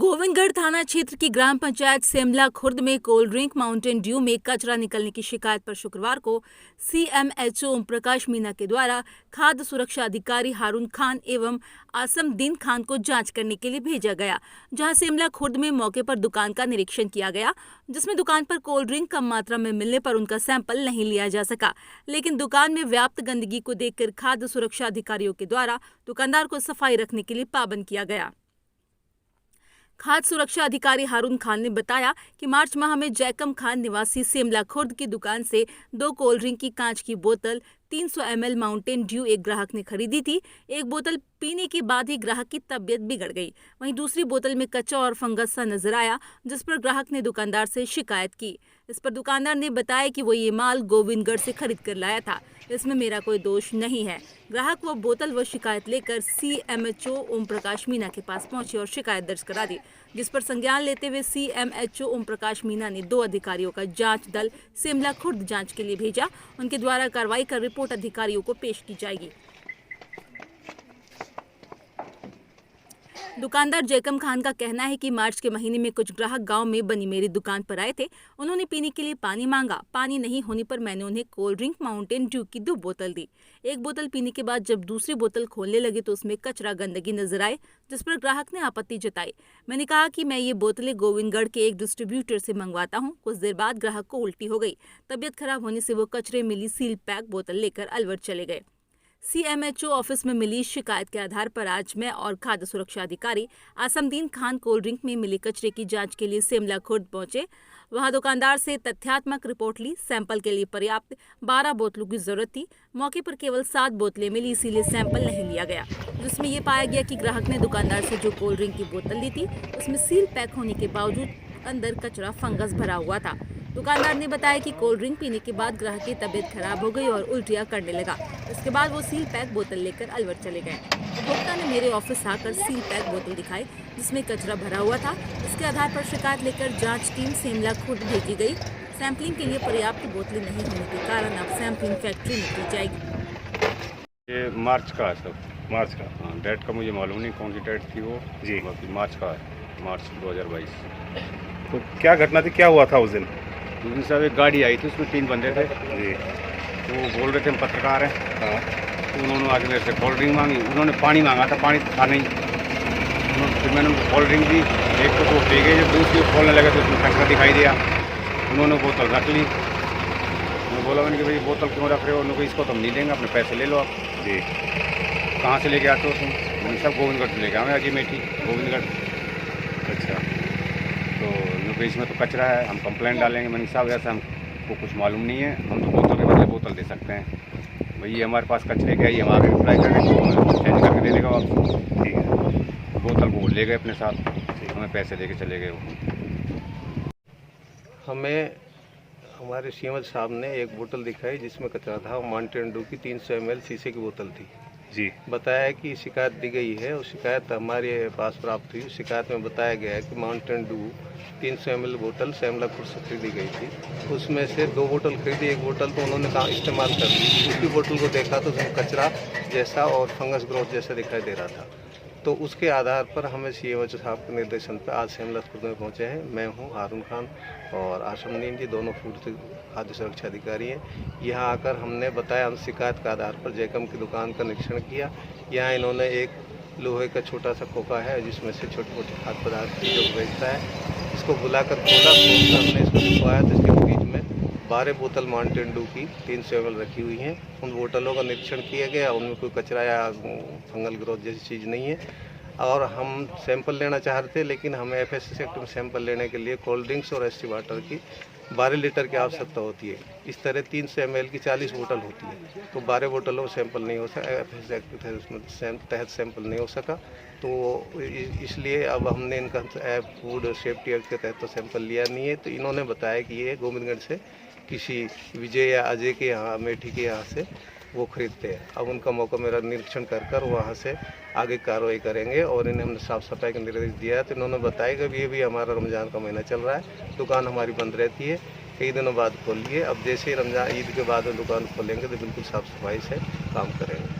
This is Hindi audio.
गोविंदगढ़ थाना क्षेत्र की ग्राम पंचायत सेमला खुर्द में कोल्ड ड्रिंक माउंटेन ड्यू में कचरा निकलने की शिकायत पर शुक्रवार को सीएमएचओ ओम प्रकाश मीना के द्वारा खाद्य सुरक्षा अधिकारी हारून खान एवं आसमदीन खान को जांच करने के लिए भेजा गया, जहां सेमला खुर्द में मौके पर दुकान का निरीक्षण किया गया, जिसमें दुकान पर कोल्ड ड्रिंक कम मात्रा में मिलने पर उनका सैंपल नहीं लिया जा सका। लेकिन दुकान में व्याप्त गंदगी को देखकर खाद्य सुरक्षा अधिकारियों के द्वारा दुकानदार को सफाई रखने के लिए पाबंद किया गया। खाद्य सुरक्षा अधिकारी हारून खान ने बताया कि मार्च माह में जैकम खान निवासी सेमला खुर्द की दुकान से 2 कोल्ड ड्रिंक की कांच की बोतल 300 ml माउंटेन ड्यू एक ग्राहक ने खरीदी थी। एक बोतल पीने के बाद ही ग्राहक की तबीयत बिगड़ गई। वहीं दूसरी बोतल में कच्चा और फंगस सा नजर आया, जिस पर ग्राहक ने दुकानदार से शिकायत की। इस पर दुकानदार ने बताया कि वो ये माल गोविंदगढ़ से खरीद कर लाया था, इसमें मेरा कोई दोष नहीं है। ग्राहक वो बोतल व शिकायत लेकर सीएमएचओ ओम प्रकाश मीना के पास पहुंचे और शिकायत दर्ज करा दी, जिस पर संज्ञान लेते हुए सीएमएचओ ओम प्रकाश मीना ने 2 अधिकारियों का जांच दल सेमला खुर्द जांच के लिए भेजा। उनके द्वारा कार्रवाई कर रिपोर्ट अधिकारियों को पेश की जाएगी। दुकानदार जैकम खान का कहना है कि मार्च के महीने में कुछ ग्राहक गांव में बनी मेरी दुकान पर आए थे। उन्होंने पीने के लिए पानी मांगा। पानी नहीं होने पर मैंने उन्हें कोल्ड ड्रिंक माउंटेन ड्यू की 2 बोतल दी। एक बोतल पीने के बाद जब दूसरी बोतल खोलने लगे तो उसमें कचरा गंदगी नजर आए, जिस पर ग्राहक ने आपत्ति जताई। मैंने कहा कि मैं ये बोतलें गोविंदगढ़ के एक डिस्ट्रीब्यूटर से मंगवाता हूँ। कुछ देर बाद ग्राहक को उल्टी हो गई। तबियत खराब होने से वो कचरे मिली सील पैक बोतल लेकर अलवर चले गए। सीएमएचओ ऑफिस में मिली शिकायत के आधार पर आज मैं और खाद्य सुरक्षा अधिकारी आसमदीन खान कोल्ड ड्रिंक में मिले कचरे की जांच के लिए सेमला खुर्द पहुंचे। वहां दुकानदार से तथ्यात्मक रिपोर्ट ली। सैंपल के लिए पर्याप्त 12 बोतलों की जरूरत थी। मौके पर केवल 7 बोतलें मिली, इसीलिए सैंपल नहीं लिया गया, जिसमें ये पाया गया कि ग्राहक ने दुकानदार से जो कोल्ड ड्रिंक की बोतल ली थी उसमें सील पैक होने के बावजूद अंदर कचरा फंगस भरा हुआ था। दुकानदार ने बताया कि कोल्ड ड्रिंक पीने के बाद ग्राहक की तबीयत खराब हो गई और उल्टियां करने लगा। इसके बाद वो सील पैक बोतल लेकर अलवर चले गए। उपभोक्ता ने मेरे ऑफिस आकर सील पैक बोतल दिखाई, जिसमें कचरा भरा हुआ था। इसके आधार पर शिकायत लेकर जांच टीम सेमला खुर्द भेजी गई। सैंपलिंग के लिए पर्याप्त बोतलें नहीं होने के कारण अब सैंपलिंग फैक्ट्री में की जाएगी। ये मार्च का है सब, मार्च का। हाँ, डेट का मुझे मालूम नहीं कौन सी डेट थी वो जी, बाकी मार्च का है, मार्च 2022। तो क्या घटना थी, क्या हुआ था उस दिन? साहब एक गाड़ी आई थी, उसमें 3 बंदे थे जी। तो वो बोल रहे थे हम पत्रकार हैं। हाँ। तो उन्होंने आके मेरे से कोल्ड ड्रिंक मांगी। उन्होंने पानी मांगा था, पानी था नहीं। फिर मैंने उनको कोल्ड ड्रिंक दी। एक तो वो पी गए, जब दूसरी खोलने लगे तो उसमें टंका दिखाई दिया। उन्होंने बोतल रख ली। मैं बोला मैंने कि भाई बोतल क्यों रख रहे हो? उन्होंने इसको तो हम नहीं देंगे, अपने पैसे ले लो आप। जी। कहाँ से लेके आते हो तुम? मैंने सब गोविंदगढ़ से लेके आए, अजी मेठी गोविंदगढ़। अच्छा। तो इसमें तो कचरा है, हम कंप्लेंट डालेंगे। मैंने साहब ऐसा हमको कुछ मालूम नहीं है, हम तो बोतल के बदले बोतल दे सकते हैं। भाई हमारे पास कचरे के, हम आगे अप्लाई करेंगे, चेंज करके दे देगा आपको। ठीक है। बोतल को ले गए अपने साथ, हमें पैसे दे के चले गए वो। हमें हमारे सीएमएच साहब ने एक बोतल दिखाई जिसमें कचरा था। माउंटेन ड्यू की 300 ml शीशे की बोतल थी जी। बताया कि शिकायत दी गई है और शिकायत हमारे पास प्राप्त हुई। शिकायत में बताया गया है कि माउंटेन ड्यू 300 ml बोतल सेमला खुर्द से खरीदी गई थी। उसमें से 2 बोतल खरीदी, एक बोतल तो उन्होंने कहा इस्तेमाल कर ली। दूसरी बोतल को देखा तो उसमें कचरा जैसा और फंगस ग्रोथ जैसा दिखाई दे रहा था। तो उसके आधार पर हमें सीएमएचओ साहब के निर्देशन पर आज सेमला खुर्द में पहुँचे हैं। मैं हूँ हारून खान और आसमदीन जी, दोनों फूड खाद्य सुरक्षा अधिकारी हैं। यहाँ आकर हमने बताया, हम शिकायत के आधार पर जैकम की दुकान का निरीक्षण किया। यहाँ इन्होंने एक लोहे का छोटा सा खोखा है जिसमें से छोटे मोटे खाद्य पदार्थ जो बेचता है, इसको बुलाकर खोला। हमने इसको दिखवाया तो इसके बीच में 12 बोतल माउंटेन ड्यू की 300 ml रखी हुई हैं। उन बोतलों का निरीक्षण किया गया, उनमें कोई कचरा या फंगल ग्रोथ जैसी चीज़ नहीं है। और हम सैंपल लेना चाह रहे थे, लेकिन हमें एफएसएसए एक्ट में सैंपल लेने के लिए कोल्ड ड्रिंक्स और एसटी वाटर की 12 लीटर की आवश्यकता होती है। इस तरह 300 ml की 40 बोतल होती है, तो 12 बोतलों में सैंपल नहीं हो सका। एफएसएसए एक्ट के तहत सैंपल नहीं हो सका, तो इसलिए अब हमने इनका फूड सेफ्टी एक्ट के तहत तो सैंपल लिया नहीं है। तो इन्होंने बताया कि ये गोविंदगढ़ से किसी विजय या अजय के यहाँ, मेठी के यहाँ से वो खरीदते हैं। अब उनका मौका मेरा निरीक्षण कर वहाँ से आगे कार्रवाई करेंगे और इन्हें हमने साफ़ सफाई का निर्देश दिया है। तो इन्होंने बताया कि ये भी हमारा रमज़ान का महीना चल रहा है, दुकान हमारी बंद रहती है, कई दिनों बाद खोलिए। अब जैसे ही रमज़ान ईद के बाद दुकान खोलेंगे तो बिल्कुल साफ़ सफाई से काम करेंगे।